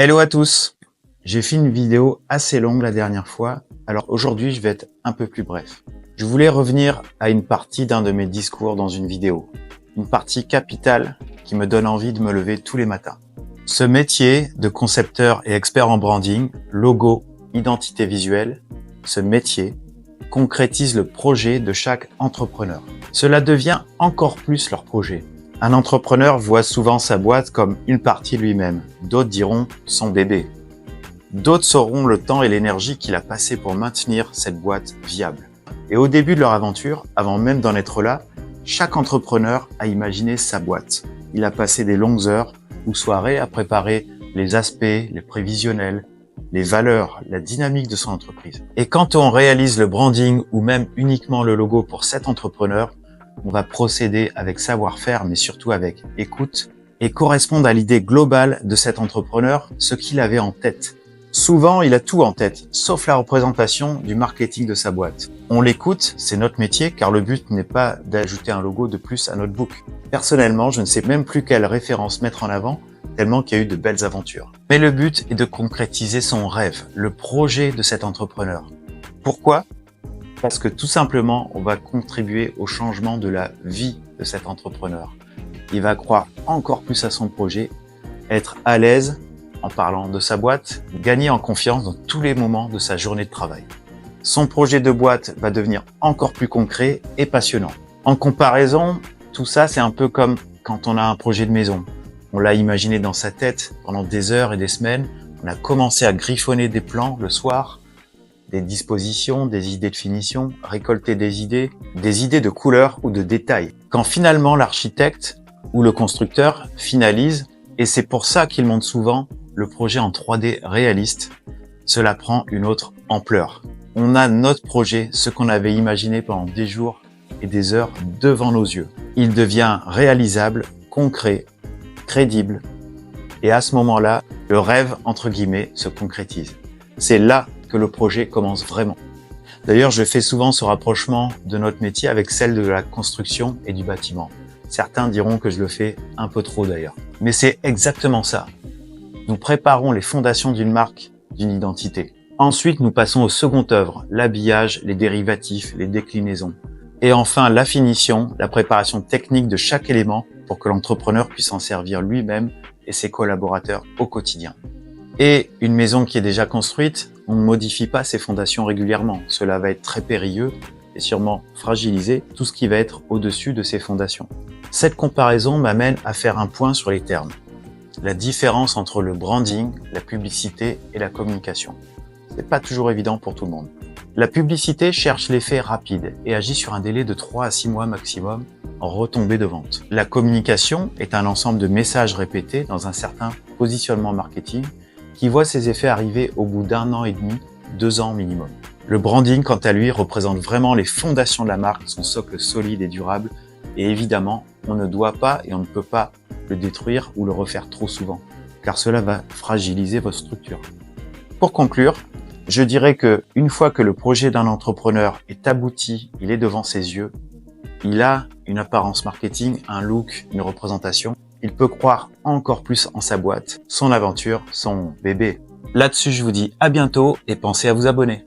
Hello à tous. J'ai fait une vidéo assez longue la dernière fois, alors aujourd'hui je vais être un peu plus bref. Je voulais revenir à une partie d'un de mes discours dans une vidéo. Une partie capitale qui me donne envie de me lever tous les matins. Ce métier de concepteur et expert en branding, logo, identité visuelle, ce métier concrétise le projet de chaque entrepreneur. Cela devient encore plus leur projet. Un entrepreneur voit souvent sa boîte comme une partie de lui-même. D'autres diront son bébé. D'autres sauront le temps et l'énergie qu'il a passé pour maintenir cette boîte viable. Et au début de leur aventure, avant même d'en être là, chaque entrepreneur a imaginé sa boîte. Il a passé des longues heures ou soirées à préparer les aspects, les prévisionnels, les valeurs, la dynamique de son entreprise. Et quand on réalise le branding ou même uniquement le logo pour cet entrepreneur, on va procéder avec savoir-faire, mais surtout avec écoute, et correspondre à l'idée globale de cet entrepreneur, ce qu'il avait en tête. Souvent, il a tout en tête, sauf la représentation du marketing de sa boîte. On l'écoute, c'est notre métier, car le but n'est pas d'ajouter un logo de plus à notre book. Personnellement, je ne sais même plus quelle référence mettre en avant, tellement qu'il y a eu de belles aventures. Mais le but est de concrétiser son rêve, le projet de cet entrepreneur. Pourquoi ? Parce que tout simplement, on va contribuer au changement de la vie de cet entrepreneur. Il va croire encore plus à son projet, être à l'aise en parlant de sa boîte, gagner en confiance dans tous les moments de sa journée de travail. Son projet de boîte va devenir encore plus concret et passionnant. En comparaison, tout ça, c'est un peu comme quand on a un projet de maison. On l'a imaginé dans sa tête pendant des heures et des semaines. On a commencé à griffonner des plans le soir, des dispositions, des idées de finition, récolter des idées de couleurs ou de détails. Quand finalement l'architecte ou le constructeur finalise, et c'est pour ça qu'il montre souvent le projet en 3D réaliste, cela prend une autre ampleur. On a notre projet, ce qu'on avait imaginé pendant des jours et des heures devant nos yeux. Il devient réalisable, concret, crédible, et à ce moment-là, le rêve, entre guillemets, se concrétise. C'est là que le projet commence vraiment. D'ailleurs, je fais souvent ce rapprochement de notre métier avec celle de la construction et du bâtiment. Certains diront que je le fais un peu trop d'ailleurs. Mais c'est exactement ça. Nous préparons les fondations d'une marque, d'une identité. Ensuite, nous passons au second œuvre, l'habillage, les dérivatifs, les déclinaisons. Et enfin, la finition, la préparation technique de chaque élément pour que l'entrepreneur puisse en servir lui-même et ses collaborateurs au quotidien. Et une maison qui est déjà construite, on ne modifie pas ses fondations régulièrement. Cela va être très périlleux et sûrement fragiliser tout ce qui va être au-dessus de ces fondations. Cette comparaison m'amène à faire un point sur les termes. La différence entre le branding, la publicité et la communication. C'est pas toujours évident pour tout le monde. La publicité cherche l'effet rapide et agit sur un délai de 3 à 6 mois maximum en retombée de vente. La communication est un ensemble de messages répétés dans un certain positionnement marketing qui voit ses effets arriver au bout d'1 an et demi, 2 ans minimum. Le branding, quant à lui, représente vraiment les fondations de la marque, son socle solide et durable. Et évidemment, on ne doit pas et on ne peut pas le détruire ou le refaire trop souvent, car cela va fragiliser votre structure. Pour conclure, je dirais que une fois que le projet d'un entrepreneur est abouti, il est devant ses yeux, il a une apparence marketing, un look, une représentation. Il peut croire encore plus en sa boîte, son aventure, son bébé. Là-dessus, je vous dis à bientôt et pensez à vous abonner.